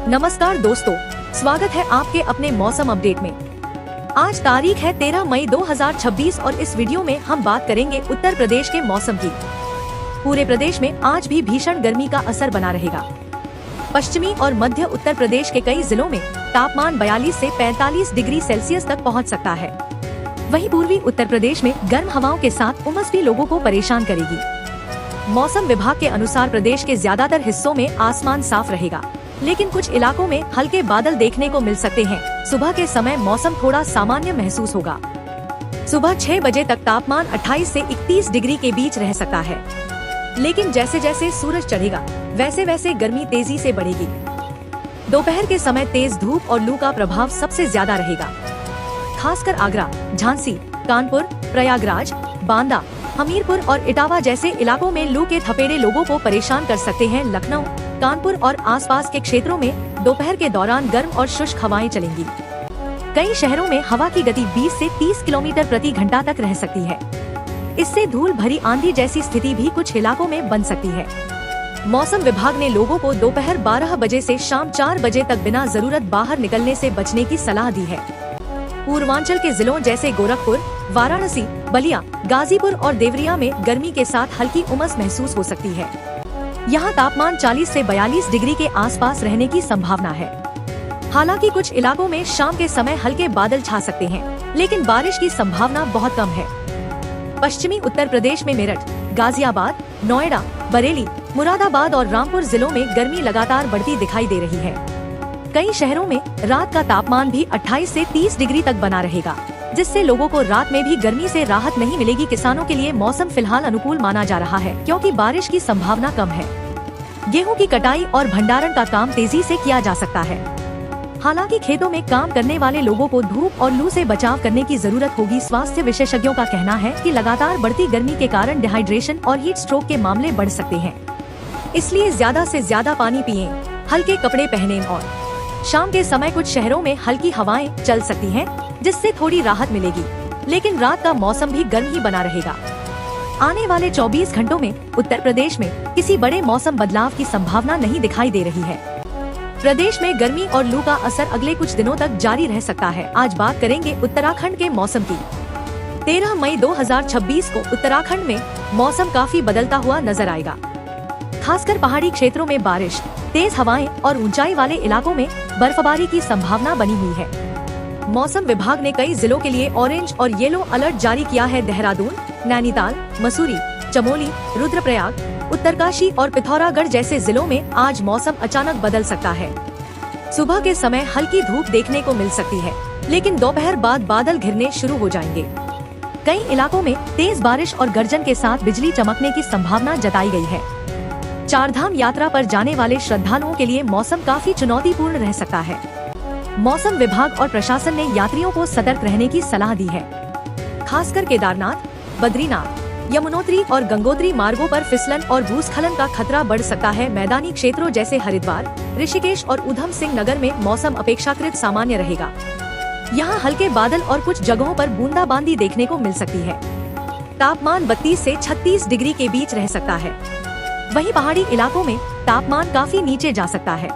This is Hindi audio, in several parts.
नमस्कार दोस्तों, स्वागत है आपके अपने मौसम अपडेट में। आज तारीख है 13 मई 2026 और इस वीडियो में हम बात करेंगे उत्तर प्रदेश के मौसम की। पूरे प्रदेश में आज भी भीषण गर्मी का असर बना रहेगा। पश्चिमी और मध्य उत्तर प्रदेश के कई जिलों में तापमान 42 से 45 डिग्री सेल्सियस तक पहुंच सकता है। वहीं पूर्वी उत्तर प्रदेश में गर्म हवाओं के साथ उमस भी लोगों को परेशान करेगी। मौसम विभाग के अनुसार प्रदेश के ज्यादातर हिस्सों में आसमान साफ रहेगा, लेकिन कुछ इलाकों में हल्के बादल देखने को मिल सकते हैं। सुबह के समय मौसम थोड़ा सामान्य महसूस होगा। सुबह 6 बजे तक तापमान 28 से 31 डिग्री के बीच रह सकता है, लेकिन जैसे जैसे सूरज चढ़ेगा वैसे वैसे गर्मी तेजी से बढ़ेगी। दोपहर के समय तेज धूप और लू का प्रभाव सबसे ज्यादा रहेगा। खासकर आगरा, झांसी, कानपुर, प्रयागराज, बांदा, हमीरपुर और इटावा जैसे इलाकों में लू के थपेड़े लोगों को परेशान कर सकते हैं। लखनऊ, कानपुर और आसपास के क्षेत्रों में दोपहर के दौरान गर्म और शुष्क हवाएं चलेंगी। कई शहरों में हवा की गति 20 से 30 किलोमीटर प्रति घंटा तक रह सकती है। इससे धूल भरी आंधी जैसी स्थिति भी कुछ इलाकों में बन सकती है। मौसम विभाग ने लोगों को दोपहर 12 बजे से शाम 4 बजे तक बिना जरूरत बाहर निकलने से बचने की सलाह दी है। पूर्वांचल के जिलों जैसे गोरखपुर, वाराणसी, बलिया, गाजीपुर और देवरिया में गर्मी के साथ हल्की उमस महसूस हो सकती है। यहाँ तापमान 40 से 42 डिग्री के आसपास रहने की संभावना है। हालांकि कुछ इलाकों में शाम के समय हल्के बादल छा सकते हैं, लेकिन बारिश की संभावना बहुत कम है। पश्चिमी उत्तर प्रदेश में मेरठ, गाजियाबाद, नोएडा, बरेली, मुरादाबाद और रामपुर जिलों में गर्मी लगातार बढ़ती दिखाई दे रही है। कई शहरों में रात का तापमान भी 28 से 30 डिग्री तक बना रहेगा, जिससे लोगों को रात में भी गर्मी से राहत नहीं मिलेगी। किसानों के लिए मौसम फिलहाल अनुकूल माना जा रहा है, क्योंकि बारिश की संभावना कम है। गेहूं की कटाई और भंडारण का काम तेजी से किया जा सकता है। हालांकि खेतों में काम करने वाले लोगों को धूप और लू से बचाव करने की जरूरत होगी। स्वास्थ्य विशेषज्ञों का कहना है कि लगातार बढ़ती गर्मी के कारण डिहाइड्रेशन और हीट स्ट्रोक के मामले बढ़ सकते हैं। इसलिए ज्यादा से ज्यादा पानी पिएं, हल्के कपड़े पहनें और शाम के समय कुछ शहरों में हल्की हवाएं चल सकती हैं, जिससे थोड़ी राहत मिलेगी, लेकिन रात का मौसम भी गर्म ही बना रहेगा। आने वाले 24 घंटों में उत्तर प्रदेश में किसी बड़े मौसम बदलाव की संभावना नहीं दिखाई दे रही है। प्रदेश में गर्मी और लू का असर अगले कुछ दिनों तक जारी रह सकता है। आज बात करेंगे उत्तराखंड के मौसम की। 13 मई 2026 को उत्तराखंड में मौसम काफी बदलता हुआ नजर आएगा। खासकर पहाड़ी क्षेत्रों में बारिश, तेज हवाएं और ऊंचाई वाले इलाकों में बर्फबारी की संभावना बनी हुई है। मौसम विभाग ने कई जिलों के लिए ऑरेंज और येलो अलर्ट जारी किया है। देहरादून, नैनीताल, मसूरी, चमोली, रुद्रप्रयाग, उत्तरकाशी और पिथौरागढ़ जैसे जिलों में आज मौसम अचानक बदल सकता है। सुबह के समय हल्की धूप देखने को मिल सकती है, लेकिन दोपहर बाद बादल घिरने शुरू हो जाएंगे। कई इलाकों में तेज बारिश और गर्जन के साथ बिजली चमकने की संभावना जताई गई है। चारधाम यात्रा पर जाने वाले श्रद्धालुओं के लिए मौसम काफी चुनौतीपूर्ण रह सकता है। मौसम विभाग और प्रशासन ने यात्रियों को सतर्क रहने की सलाह दी है। खासकर केदारनाथ, बद्रीनाथ, यमुनोत्री और गंगोत्री मार्गों पर फिसलन और भूस्खलन का खतरा बढ़ सकता है। मैदानी क्षेत्रों जैसे हरिद्वार, ऋषिकेश और उधम सिंह नगर में मौसम अपेक्षाकृत सामान्य रहेगा। यहाँ हल्के बादल और कुछ जगहों पर बूंदाबांदी देखने को मिल सकती है। तापमान 32 से 36 डिग्री के बीच रह सकता है। वहीं पहाड़ी इलाकों में तापमान काफी नीचे जा सकता है।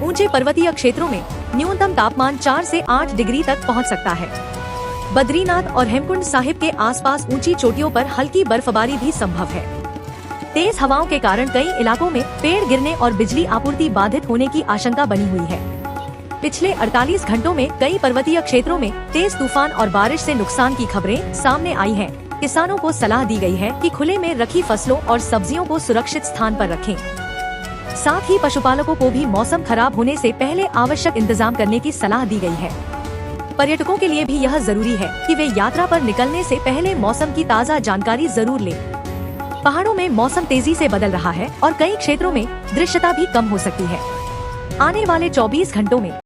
ऊंचे पर्वतीय क्षेत्रों में न्यूनतम तापमान 4 से 8 डिग्री तक पहुंच सकता है। बद्रीनाथ और हेमकुंड साहिब के आसपास ऊंची चोटियों पर हल्की बर्फबारी भी संभव है। तेज हवाओं के कारण कई इलाकों में पेड़ गिरने और बिजली आपूर्ति बाधित होने की आशंका बनी हुई है। पिछले 48 घंटों में कई पर्वतीय क्षेत्रों में तेज तूफान और बारिश से नुकसान की खबरें सामने आई हैं। किसानों को सलाह दी गई है कि खुले में रखी फसलों और सब्जियों को सुरक्षित स्थान पर रखें। साथ ही पशुपालकों को भी मौसम खराब होने से पहले आवश्यक इंतजाम करने की सलाह दी गई है। पर्यटकों के लिए भी यह जरूरी है कि वे यात्रा पर निकलने से पहले मौसम की ताज़ा जानकारी जरूर लें। पहाड़ों में मौसम तेजी से बदल रहा है और कई क्षेत्रों में दृश्यता भी कम हो सकती है। आने वाले 24 घंटों में